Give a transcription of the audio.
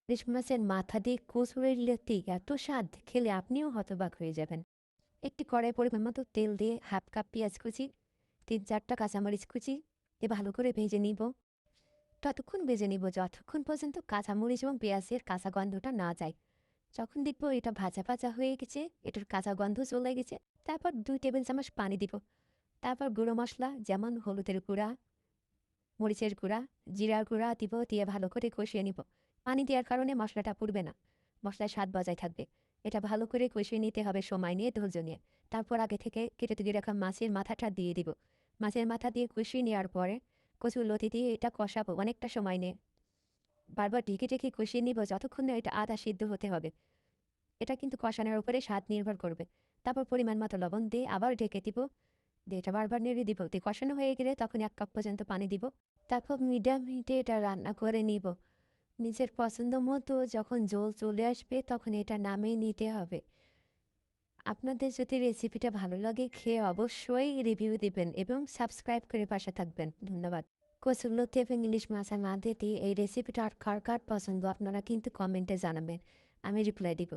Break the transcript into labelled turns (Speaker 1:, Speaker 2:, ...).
Speaker 1: ইলিশ মাছের মাথা দিয়ে কচুরি লতি এত স্বাদ, খেলে আপনিও হতবাক হয়ে যাবেন। একটি কড়াই পরিমাণ মতো তেল দিয়ে 1/2 কাপ পেঁয়াজ কুচি, 3-4টা কাঁচামরিচ কুচি দিয়ে ভালো করে ভেজে নিব। ততক্ষণ ভেজে নিব যতক্ষণ পর্যন্ত কাঁচামরিচ এবং পেঁয়াজের কাঁচা গন্ধটা না যায়। যখন দেখব এটা ভাজা ভাজা হয়ে গেছে, এটার কাঁচা গন্ধ চলে গেছে, তারপর 2 টেবিল চামচ পানি দিব। তারপর গুঁড়ো মসলা যেমন হলুদের গুঁড়া, মরিচের গুঁড়া, জিরার গুঁড়া দিব, দিয়ে ভালো করে কষিয়ে নিব। পানি দেওয়ার কারণে মশলাটা পুড়বে না, মশলার স্বাদ বজায় থাকবে। এটা ভালো করে কষিয়ে নিতে হবে সময় নিয়ে, ধৈর্য নিয়ে। তারপর আগে থেকে কেটে তুলে রাখা মাছের মাথাটা দিয়ে দিব। মাছের মাথা দিয়ে কষিয়ে নেওয়ার পরে কচুর লতি দিয়ে এটা কষাবো অনেকটা সময় নিয়ে। বারবার ঢেকে ঢেকে কষিয়ে নিব যতক্ষণ না এটা আধা সিদ্ধ হতে হবে। এটা কিন্তু কষানোর উপরে স্বাদ নির্ভর করবে। তারপর পরিমাণ মতো লবণ দিয়ে আবার ঢেকে দিব। দিয়ে এটা বারবার নেড়ে দিব। দিয়ে কষানো হয়ে গেলে তখন 1 কাপ পর্যন্ত পানি দিব। তারপর মিডিয়াম হিটে এটা রান্না করে নিব। নিজের পছন্দ মতো যখন ঝোল চলে আসবে তখন এটা নামিয়ে নিতে হবে। আপনাদের যদি রেসিপিটা ভালো লাগে খেয়ে অবশ্যই রিভিউ দিবেন এবং সাবস্ক্রাইব করে পাশে থাকবেন। ধন্যবাদ। কচুরলতি এবং ইলিশ মাছের মাথা দিয়ে এই রেসিপিটা আর কার কার পছন্দ আপনারা কিন্তু কমেন্টে জানাবেন। আমি রিপ্লাই দিব।